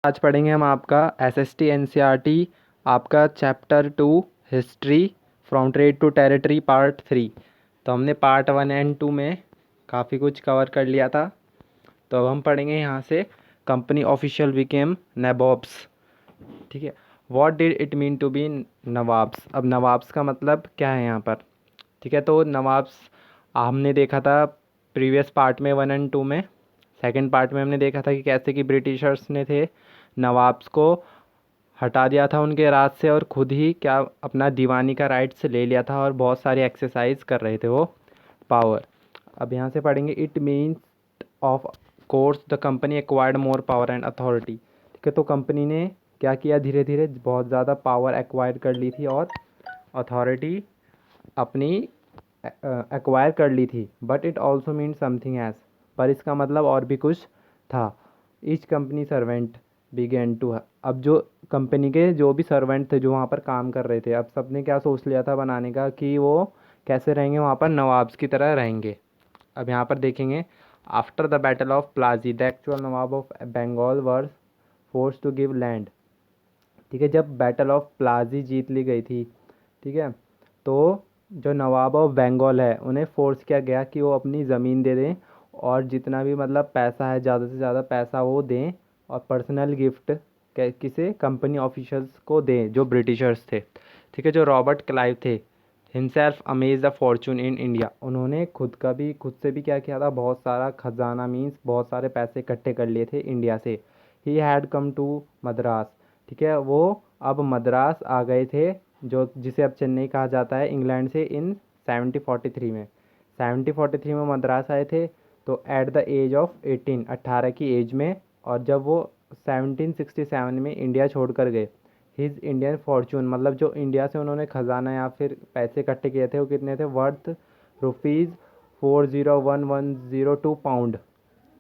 आज पढ़ेंगे हम आपका एसएसटी एनसीईआरटी आपका chapter 2 history from trade to territory part 3। तो हमने पार्ट 1 एंड 2 में काफ़ी कुछ कवर कर लिया था। तो अब हम पढ़ेंगे यहाँ से कंपनी ऑफिशियल बिकेम नवाब्स। ठीक है, what did it mean to be nawabs. अब नवाब्स का मतलब क्या है यहाँ पर। ठीक है, तो नवाब्स हमने देखा था प्रीवियस पार्ट में 1 एंड 2 में। सेकंड पार्ट में हमने देखा था कि कैसे कि ब्रिटिशर्स ने थे नवाब्स को हटा दिया था उनके राज से और ख़ुद ही क्या अपना दीवानी का राइट्स ले लिया था और बहुत सारी एक्सरसाइज कर रहे थे वो पावर। अब यहाँ से पढ़ेंगे it means of course the company acquired more power and authority. ठीक है, तो कंपनी ने क्या किया, धीरे धीरे बहुत ज़्यादा पावर एक्वायर कर ली थी और अथॉरिटी अपनी एक्वायर कर ली थी। But it also mean something as, पर इसका मतलब और भी कुछ था। Each company servant began to, अब जो कंपनी के जो भी सर्वेंट थे जो वहाँ पर काम कर रहे थे, अब सबने क्या सोच लिया था बनाने का कि वो कैसे रहेंगे, वहाँ पर नवाब्स की तरह रहेंगे। अब यहाँ पर देखेंगे after the battle of Plassey the actual nawab of Bengal were forced to give land. ठीक है, जब बैटल ऑफ प्लाजी जीत ली गई थी, ठीक है, तो जो नवाब ऑफ बंगाल है उन्हें फोर्स किया गया कि वो अपनी ज़मीन दे दें और जितना भी मतलब पैसा है ज़्यादा से ज़्यादा पैसा वो दें और पर्सनल गिफ्ट किसे कंपनी ऑफिशल्स को दें जो ब्रिटिशर्स थे। ठीक है, जो रॉबर्ट क्लाइव थे himself amaze the Fortune in India, उन्होंने खुद से भी क्या किया था, बहुत सारा खजाना मीन्स बहुत सारे पैसे इकट्ठे कर लिए थे इंडिया से। He had come to Madras. ठीक है, वो अब मद्रास आ गए थे जो जिसे अब चेन्नई कहा जाता है इंग्लैंड से इन 1743 में। 1743 में मद्रास आए थे तो एट द एज ऑफ 18, 18 की एज में। और जब वो 1767 में इंडिया छोड़ कर गए, हिज इंडियन फॉर्चून मतलब जो इंडिया से उन्होंने खजाना या फिर पैसे इकट्ठे किए थे वो कितने थे, वर्थ रुपीज़ 401102 पाउंड।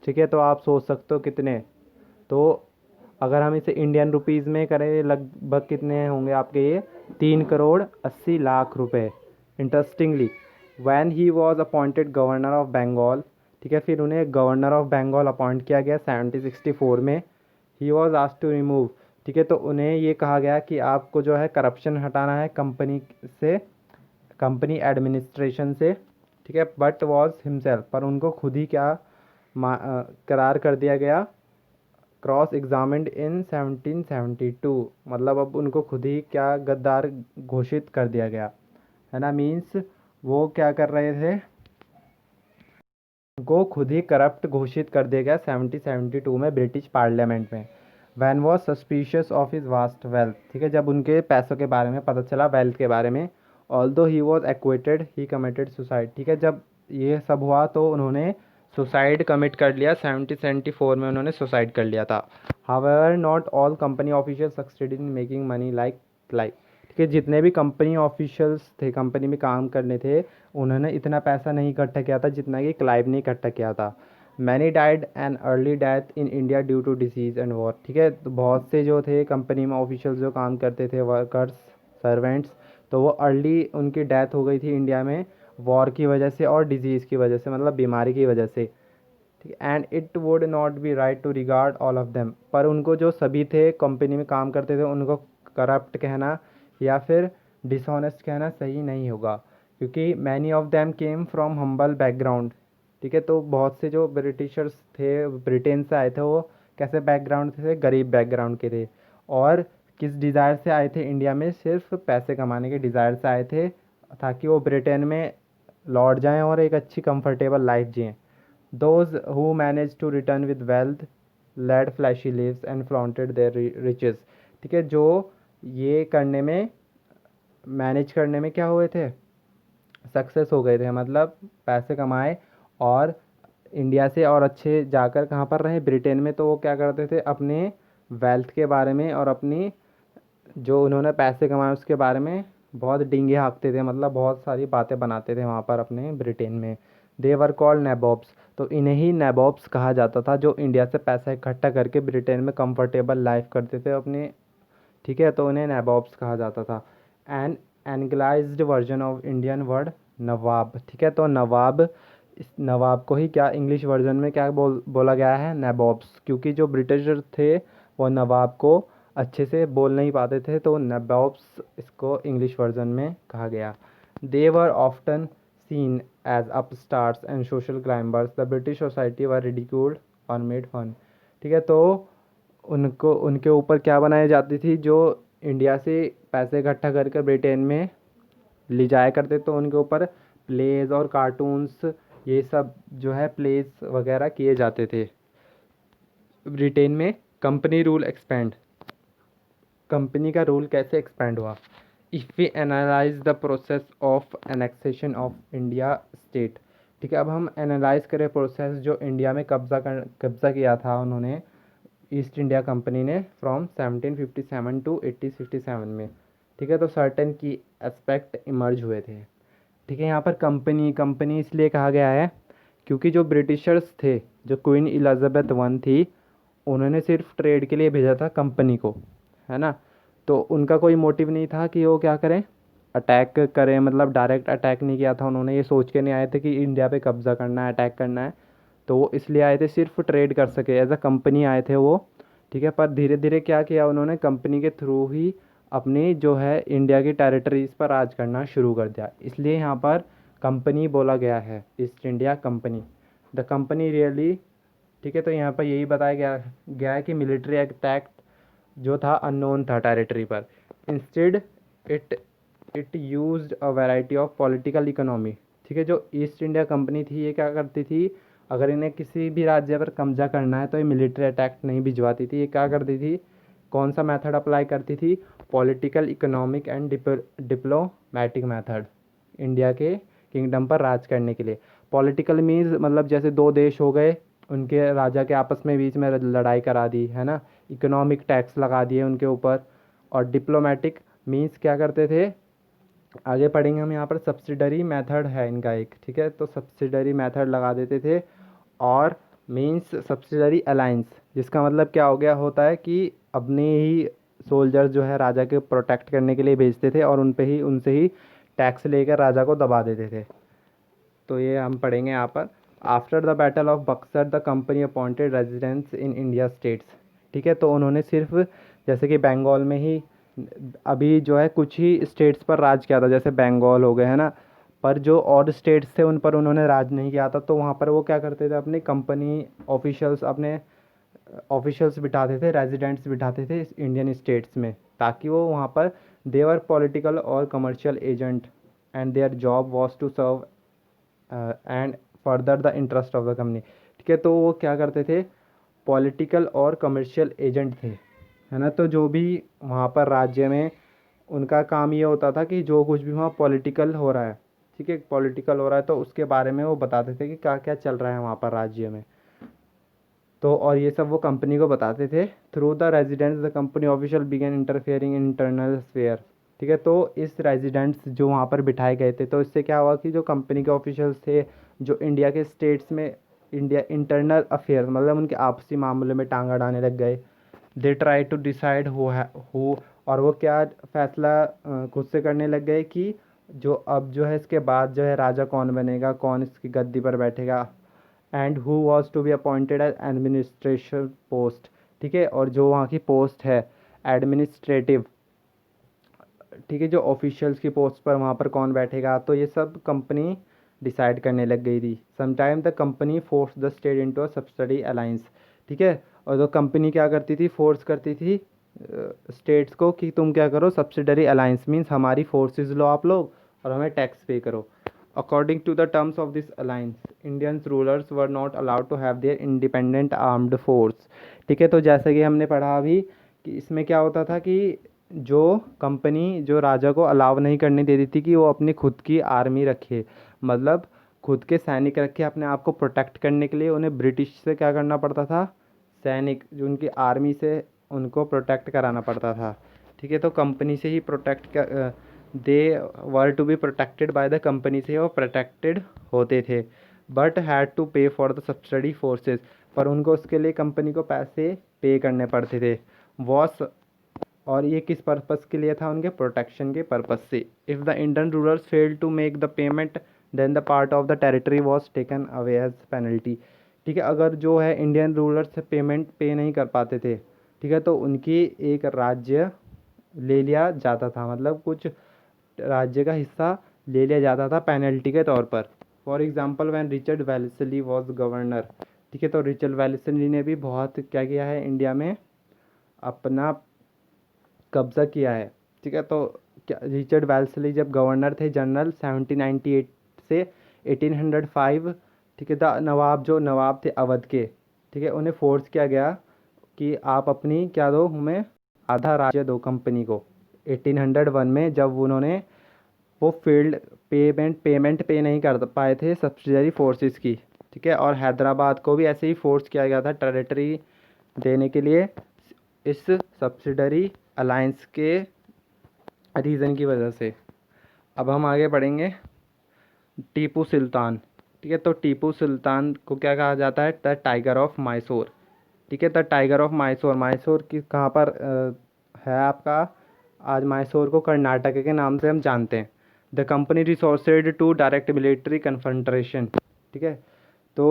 ठीक है, तो आप सोच सकते हो कितने, तो अगर हम इसे इंडियन रुपीज़ में करें लगभग कितने होंगे आपके ये 3 करोड़ 80 लाख रुपए। Interestingly when he was appointed governor of Bengal, ठीक है, फिर उन्हें गवर्नर ऑफ बंगाल अपॉइंट किया गया 1764 में। He was asked to remove, ठीक है, तो उन्हें ये कहा गया कि आपको जो है करप्शन हटाना है कंपनी से, कंपनी एडमिनिस्ट्रेशन से। ठीक है, बट वॉज हिमसेल्फ, पर उनको खुद ही क्या करार कर दिया गया, क्रॉस एग्जामिन्ड इन 1772, मतलब अब उनको खुद ही क्या गद्दार घोषित कर दिया गया है ना। मीन्स वो क्या कर रहे थे, उनको खुद ही करप्ट घोषित कर दिया गया 1772 में ब्रिटिश पार्लियामेंट में। When was suspicious of his vast wealth, ठीक है, जब उनके पैसों के बारे में पता चला, वेल्थ के बारे में। Although he was acquitted he committed suicide, ठीक है, जब ये सब हुआ तो उन्होंने सुसाइड कमिट कर लिया, 1774 में उन्होंने सुसाइड कर लिया था। However not all company official succeed in making money like Clive, ठीक है, जितने भी कंपनी ऑफिशियल्स थे, कंपनी में काम करने थे, उन्होंने इतना पैसा नहीं इकट्ठा किया था जितना कि क्लाइव ने इकट्ठा किया था। Many died an early death in India due to disease and war, ठीक है, तो बहुत से जो थे कंपनी में ऑफिशियल्स जो काम करते थे, वर्कर्स सर्वेंट्स, तो वो अर्ली उनकी डेथ हो गई थी इंडिया में वॉर की वजह से और डिजीज़ की वजह से, मतलब बीमारी की वजह से। ठीक है, and it would not be right to regard all of them, पर उनको जो सभी थे कंपनी में काम करते थे उनको करप्ट कहना या फिर डिसऑनेस्ट कहना सही नहीं होगा, क्योंकि many of them came from humble background. ठीक है, तो बहुत से जो ब्रिटिशर्स थे ब्रिटेन से आए थे वो कैसे बैकग्राउंड थे, गरीब बैकग्राउंड के थे। और किस डिज़ायर से आए थे इंडिया में, सिर्फ पैसे कमाने के डिज़ायर से आए थे ताकि वो ब्रिटेन में लौट जाएं और एक अच्छी कंफर्टेबल लाइफ जिएं। Those who managed to return with wealth led flashy lives and flaunted their riches, ठीक है, जो ये करने में मैनेज करने में क्या हुए थे, सक्सेस हो गए थे, मतलब पैसे कमाए और इंडिया से और अच्छे जाकर कहाँ पर रहे, ब्रिटेन में, तो वो क्या करते थे अपने वेल्थ के बारे में और अपनी जो उन्होंने पैसे कमाए उसके बारे में बहुत डींगे हाँकते थे, मतलब बहुत सारी बातें बनाते थे वहाँ पर अपने ब्रिटेन में। दे वर कॉल्ड नैबॉब्स, तो इन्हें ही नैबॉब्स कहा जाता था जो इंडिया से पैसा इकट्ठा करके ब्रिटेन में कंफर्टेबल लाइफ करते थे अपने। ठीक है, तो उन्हें नैबॉब्स कहा जाता था। An anglicised version of Indian word nawab, ठीक है, तो नवाब, इस नवाब को ही क्या इंग्लिश वर्जन में क्या बोला गया है, नैबॉब्स, क्योंकि जो ब्रिटिशर थे और नवाब को अच्छे से बोल नहीं पाते थे, तो नवाब्स इसको इंग्लिश वर्जन में कहा गया। They were often seen as upstarts and social climbers, the British society were ridiculed और मेड फन। ठीक है, तो उनको उनके ऊपर क्या बनाई जाती थी, जो इंडिया से पैसे इकट्ठा करके ब्रिटेन में ले जाया करते, तो उनके ऊपर प्लेज और कार्टून्स, ये सब जो है प्लेज वगैरह किए जाते थे। ब्रिटेन में कंपनी रूल एक्सपेंड, कंपनी का रूल कैसे एक्सपेंड हुआ। If we analyse the process of annexation of India state. ठीक है, अब हम एनालाइज करें प्रोसेस जो इंडिया में कब्ज़ा किया था उन्होंने, ईस्ट इंडिया कंपनी ने, फ्रॉम 1757 टू 1867 में। ठीक है, तो सर्टेन की एस्पेक्ट इमर्ज हुए थे। ठीक है, यहाँ पर कंपनी कंपनी इसलिए कहा गया है क्योंकि जो ब्रिटिशर्स थे, जो क्वीन इलिज़ाबेथ वन थी, उन्होंने सिर्फ ट्रेड के लिए भेजा था कंपनी को, है ना। तो उनका कोई मोटिव नहीं था कि वो क्या करें, अटैक करें, मतलब डायरेक्ट अटैक नहीं किया था उन्होंने, ये सोच के नहीं आए थे कि इंडिया पे कब्ज़ा करना है, अटैक करना है। तो वो इसलिए आए थे सिर्फ ट्रेड कर सके, एज अ कंपनी आए थे वो। ठीक है, पर धीरे धीरे क्या किया उन्होंने, कंपनी के थ्रू ही अपनी जो है इंडिया की टेरिटरीज़ पर राज करना शुरू कर दिया, इसलिए यहाँ पर कंपनी बोला गया है, east India company, the company really. ठीक है, तो यहाँ पर यही बताया गया है कि मिलिट्री अटैक जो था अननोन था टेरिटरी पर। Instead it it used a variety of political economy. ठीक है, जो ईस्ट इंडिया कंपनी थी ये क्या करती थी, अगर इन्हें किसी भी राज्य पर कब्जा करना है तो ये मिलिट्री अटैक नहीं भिजवाती थी, ये क्या करती थी, कौन सा मेथड अप्लाई करती थी, political economic and diplomatic method, India के किंगडम पर राज करने के लिए। पॉलिटिकल मीन्स मतलब जैसे दो देश हो गए, उनके राजा के आपस में बीच में लड़ाई करा दी, है ना। इकोनॉमिक टैक्स लगा दिए उनके ऊपर। और डिप्लोमेटिक मीन्स क्या करते थे, आगे पढ़ेंगे हम, यहाँ पर सब्सिडरी मेथड है इनका एक। ठीक है, तो सब्सिडरी मेथड लगा देते थे। और मीन्स सब्सिडरी अलाइंस, जिसका मतलब क्या हो गया होता है कि अपने ही सोल्जर जो है राजा के प्रोटेक्ट करने के लिए भेजते थे और उनसे ही टैक्स लेकर राजा को दबा देते थे। तो ये हम पढ़ेंगे यहाँ पर। After the battle of Buxar the company appointed residents in India states. ठीक है, तो उन्होंने सिर्फ जैसे कि बंगाल में ही अभी जो है कुछ ही स्टेट्स पर राज किया था, जैसे बंगाल हो गए, है ना। पर जो और स्टेट्स थे उन पर उन्होंने राज नहीं किया था, तो वहाँ पर वो क्या करते थे, अपनी कंपनी ऑफिशियल्स, अपने ऑफिशियल्स बिठाते थे, रेजिडेंट्स बिठाते थे इस इंडियन स्टेट्स में, ताकि वो वहाँ पर देवर पॉलिटिकल और commercial agent and their job was to serve and further the interest of the company. ठीक है, तो वो क्या करते थे, पॉलिटिकल और कमर्शियल एजेंट थे, है ना। तो जो भी वहाँ पर राज्य में उनका काम ये होता था कि जो कुछ भी वहाँ पॉलिटिकल हो रहा है, ठीक है, पॉलिटिकल हो रहा है, तो उसके बारे में वो बताते थे कि क्या क्या चल रहा है वहाँ पर राज्य में। तो और ये सब वो कंपनी को बताते थे। Through the residents the company official began interfering in internal affair. ठीक है, तो इस रेजिडेंट्स जो वहाँ पर बिठाए गए थे, तो इससे क्या हुआ कि जो कंपनी के ऑफिशियल्स थे, जो इंडिया के स्टेट्स में इंडिया इंटरनल अफेयर मतलब उनके आपसी मामले में टांग अड़ाने लग गए। They try to decide who, और वो क्या फैसला खुद से करने लग गए कि जो अब जो है इसके बाद जो है राजा कौन बनेगा, कौन इसकी गद्दी पर बैठेगा, and who was to be appointed as administration post. ठीक है, और जो वहाँ की पोस्ट है एडमिनिस्ट्रेटिव, ठीक है, जो ऑफिशियल्स की पोस्ट पर वहाँ पर कौन बैठेगा, तो ये सब कंपनी डिसाइड करने लग गई थी। Sometime the company force the state into a subsidy alliance. ठीक है, और जो कंपनी क्या करती थी, फोर्स करती थी स्टेट्स को कि तुम क्या करो, सब्सिडरी अलाइंस मीन्स हमारी फोर्सेस लो आप लोग और हमें टैक्स पे करो। According to the terms of this alliance, Indians rulers were not allowed to have their independent armed force. ठीक है, तो जैसे कि हमने पढ़ा अभी कि इसमें क्या होता था कि जो कंपनी जो राजा को अलाउ नहीं करने देती थी कि वो अपनी खुद की आर्मी रखे, मतलब खुद के सैनिक रखे अपने आप को प्रोटेक्ट करने के लिए, उन्हें ब्रिटिश से क्या करना पड़ता था, सैनिक जो उनकी आर्मी से उनको प्रोटेक्ट कराना पड़ता था। ठीक है, तो कंपनी से ही protect they were to be protected by the company से वो प्रोटेक्टेड होते थे, but had to pay for the subsidy forces, पर उनको उसके लिए कंपनी को पैसे पे करने पड़ते थे। वॉस, और ये किस पर्पस के लिए था, उनके प्रोटेक्शन के पर्पस से। If the Indian rulers fail to make the payment then the part of the territory was taken away as penalty. ठीक है, अगर जो है इंडियन रूलर्स पेमेंट पे नहीं कर पाते थे, ठीक है। तो उनकी एक राज्य ले लिया जाता था, मतलब कुछ राज्य का हिस्सा ले लिया जाता था पेनल्टी के तौर पर। For example when Richard Wellesley was governor, ठीक है। तो रिचर्ड वेलेस्ली ने भी बहुत क्या किया है, इंडिया में अपना कब्जा किया है, ठीक है। तो क्या रिचर्ड वेल्सली जब गवर्नर थे जनरल 1798 से 1805, ठीक है। द नवाब, जो नवाब थे अवध के, ठीक है, उन्हें फोर्स किया गया कि आप अपनी क्या दो, हमें आधा राज्य दो कंपनी को। 1801 में जब उन्होंने वो फील्ड पेमेंट पे नहीं कर पाए थे सब्सिडरी फोर्सेस की, ठीक है। और हैदराबाद को भी ऐसे ही फोर्स किया गया था टेरिटरी देने के लिए इस सब्सिडरी अलायंस के रीज़न की वजह से। अब हम आगे बढ़ेंगे। टीपू सुल्तान, ठीक है। तो टीपू सुल्तान को क्या कहा जाता है, द टाइगर ऑफ मैसूर, ठीक है। The tiger of Mysore, Mysore की कहाँ पर है आपका, आज मैसूर को कर्नाटक के नाम से हम जानते हैं। The company resourced to direct military confrontation, ठीक है। तो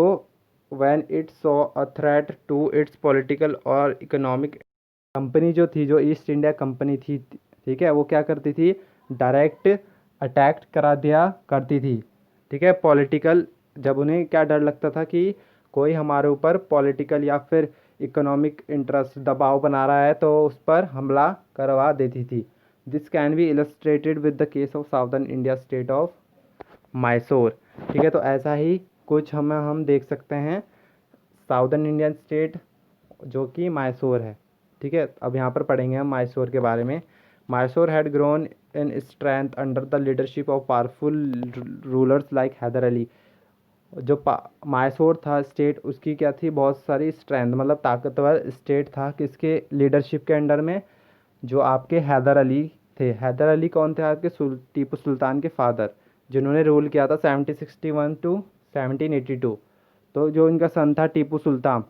when it saw a threat to its political और इकोनॉमिक, कंपनी जो थी, जो ईस्ट इंडिया कंपनी थी, ठीक है, वो क्या करती थी, डायरेक्ट अटैक करा दिया करती थी, ठीक है। पॉलिटिकल, जब उन्हें क्या डर लगता था कि कोई हमारे ऊपर पॉलिटिकल या फिर इकोनॉमिक इंटरेस्ट दबाव बना रहा है, तो उस पर हमला करवा देती थी। This can be illustrated with the case of southern India state of Mysore, ठीक है। तो ऐसा ही कुछ हम देख सकते हैं साउदर्न इंडियन स्टेट जो कि मैसूर है, ठीक है। अब यहाँ पर पढ़ेंगे हम मैसूर के बारे में। Mysore had grown in strength under the leadership of powerful rulers like Haider Ali. जो मैसूर था स्टेट, उसकी क्या थी, बहुत सारी स्ट्रेंथ, मतलब ताकतवर स्टेट था किसके लीडरशिप के अंडर में, जो आपके हैदर अली थे। हैदर अली कौन थे, आपके टीपू सुल्तान के फादर, जिन्होंने रूल किया था 1761 टू 1782। तो जो इनका सन था टीपू सुल्तान,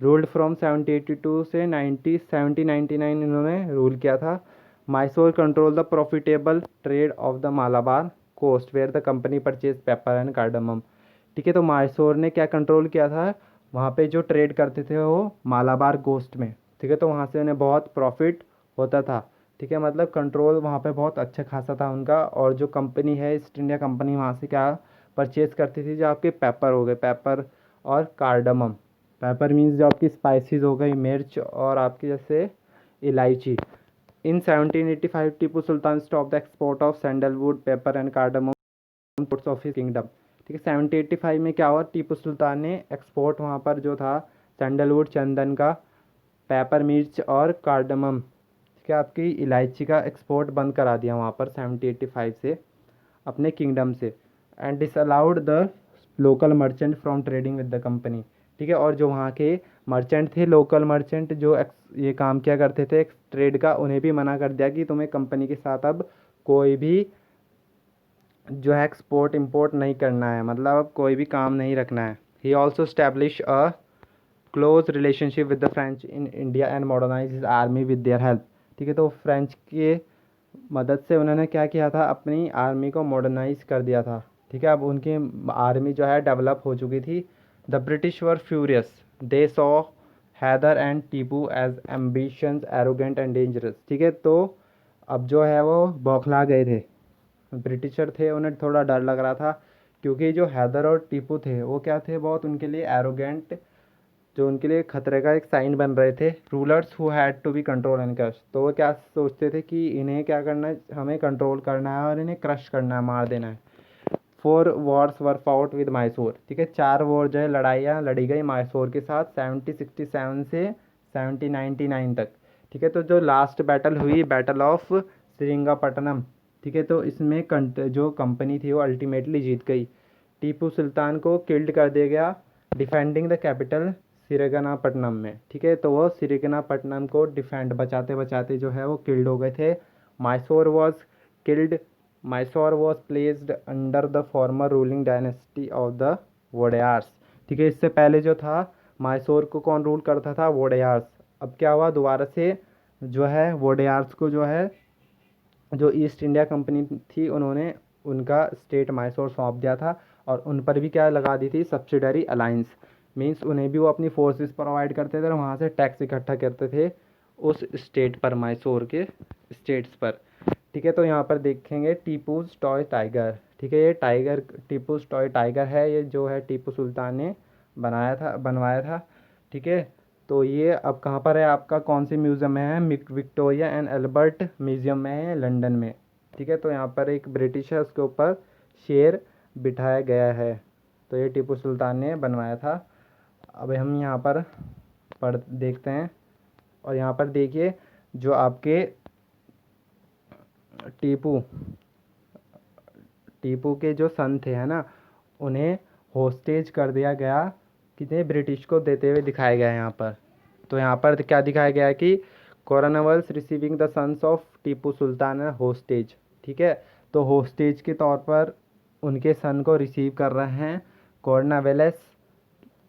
रूल्ड फ्रॉम 1782 से 1799 इन्होंने रूल किया था। Mysore control the profitable trade of the Malabar coast where the company purchase pepper and cardamom, ठीक है। तो मैसूर ने क्या कंट्रोल किया था, वहाँ पे जो ट्रेड करते थे वो मालाबार कोस्ट में, ठीक है। तो वहाँ से उन्हें बहुत प्रॉफिट होता था, ठीक है। मतलब कंट्रोल वहाँ पे बहुत अच्छा खासा था उनका। और जो कंपनी है ईस्ट इंडिया कंपनी, वहाँ से क्या परचेज करती थी, जो आपके पेपर हो गए, पेपर और कार्डमम। पेपर मीन्स जो आपकी स्पाइसेस हो गई, मिर्च, और आपकी जैसे इलायची। In 1785 Tipu Sultan stop the export of sandalwood, pepper and cardamom ports of his kingdom, ठीक है। 1785 में क्या हुआ, टीपू सुल्तान ने एक्सपोर्ट वहाँ पर जो था सैंडलवुड चंदन का, पेपर मिर्च और कार्डमम, ठीक है, आपकी इलायची का एक्सपोर्ट बंद करा दिया वहाँ पर 1785 से अपने किंगडम से। And disallowed the local merchant from trading with the company, ठीक है। और जो वहाँ के मर्चेंट थे, लोकल मर्चेंट जो ये काम किया करते थे ट्रेड का, उन्हें भी मना कर दिया कि तुम्हें कंपनी के साथ अब कोई भी जो है एक्सपोर्ट इंपोर्ट नहीं करना है, मतलब अब कोई भी काम नहीं रखना है। He also establish a close relationship with the French in India and modernise his army with their help, ठीक है। तो फ्रेंच के मदद से उन्होंने क्या किया था, अपनी आर्मी को मॉडर्नाइज कर दिया था, ठीक है। अब उनकी आर्मी जो है डेवलप हो चुकी थी। The British were furious, they saw Haider and Tipu as ambitious arrogant and dangerous, ठीक है। तो अब जो है वो बौखला गए थे, ब्रिटिशर थे, उन्हें थोड़ा डर लग रहा था, क्योंकि जो हैदर और टीपू थे वो क्या थे, बहुत उनके लिए एरोगेंट, जो उनके लिए खतरे का एक साइन बन रहे थे। Rulers who had to be control and crush, तो वो क्या सोचते थे कि इन्हें क्या करना है, हमें कंट्रोल करना है और इन्हें क्रश करना है, मार देना है। 4 Wars were fought with Mysore, ठीक है। 4 वॉर जो है लड़ाइयाँ लड़ी गई मैसूर के साथ 1767 से 1799 तक, ठीक है। तो जो लास्ट बैटल हुई, बैटल ऑफ श्रीरंगपट्टनम, ठीक है। तो इसमें जो कंपनी थी वो अल्टीमेटली जीत गई। टीपू सुल्तान को किल्ड कर दिया गया डिफेंडिंग द कैपिटल श्रीरंगपट्टनम में, ठीक है। तो वो श्रीरंगपट्टनम को डिफेंड बचाते बचाते जो है वो किल्ड हो गए थे। Mysore was killed, Mysore was placed under the former ruling dynasty of the Wodeyars, ठीक है। इससे पहले जो था मैसूर को कौन रूल करता था, वोडेयार्स। अब क्या हुआ, दोबारा से जो है वोडेयार्स को जो है, जो ईस्ट इंडिया कंपनी थी, उन्होंने उनका स्टेट मैसूर सौंप दिया था। और उन पर भी क्या लगा दी थी, सब्सिडरी अलाइंस, मीन्स उन्हें भी वो अपनी फोर्सेस प्रोवाइड करते थे और वहाँ से टैक्स इकट्ठा करते थे उस स्टेट पर, मैसूर के स्टेट्स पर। ठीक है, तो यहाँ पर देखेंगे टीपूज टॉय टाइगर। ठीक है, ये टाइगर टीपूज टॉय टाइगर है, ये जो है टीपू सुल्तान ने बनवाया था। ठीक है, तो ये अब कहाँ पर है आपका, कौन सी म्यूज़ियम में है, विक्टोरिया एंड अल्बर्ट म्यूज़ियम में है लंदन में। ठीक है, तो यहाँ पर एक ब्रिटिश है, उसके ऊपर शेर बिठाया गया है, तो ये टीपू सुल्तान ने बनवाया था। अब हम यहाँ पर देखते हैं, और यहाँ पर देखिए जो आपके टीपू टीपू के जो सन थे, है ना, उन्हें होस्टेज कर दिया गया, कितने ब्रिटिश को देते हुए दिखाया गया है यहाँ पर। तो यहाँ पर क्या दिखाया गया है कि Cornwallis receiving the sons of Tipu Sultan hostage. ठीक है, तो होस्टेज के तौर पर उनके सन को रिसीव कर रहे हैं कॉर्नवालिस।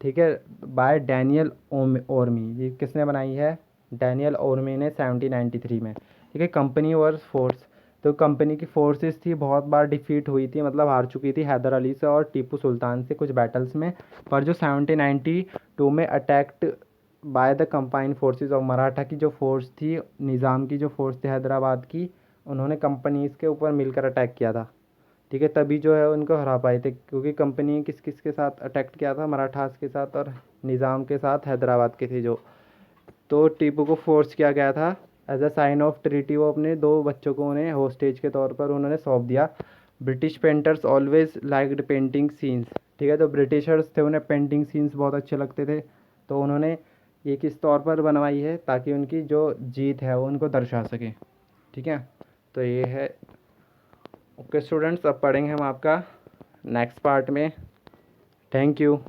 ठीक है, बाय डैनियल ओरमी, ये किसने बनाई है, डैनियल ओरमी ने 1793 में। ठीक है, कंपनी वर्स फोर्स, तो कंपनी की फोर्सेस थी बहुत बार डिफीट हुई थी, मतलब हार चुकी थी हैदर अली से और टीपू सुल्तान से कुछ बैटल्स में, पर जो 1792 में attacked by the combined forces of Maratha की जो फोर्स थी, निज़ाम की जो फोर्स थी हैदराबाद की, उन्होंने कंपनीज के ऊपर मिलकर अटैक किया था। ठीक है, तभी जो है उनको हरा पाए थे, क्योंकि कंपनी किस किस के साथ अटैक किया था, मराठास के साथ और निज़ाम के साथ हैदराबाद के थे जो। तो टीपू को फोर्स किया गया था, as a sign of treaty वो अपने दो बच्चों को उन्हें होस्टेज के तौर पर उन्होंने सौंप दिया। British painters always liked painting scenes. ठीक है, तो ब्रिटिशर्स थे, उन्हें पेंटिंग सीन्स बहुत अच्छे लगते थे, तो उन्होंने ये किस तौर पर बनवाई है, ताकि उनकी जो जीत है वो उनको दर्शा सके। ठीक है, तो ये है। ओके स्टूडेंट्स, अब पढ़ेंगे हम आपका नेक्स्ट पार्ट में। Thank you.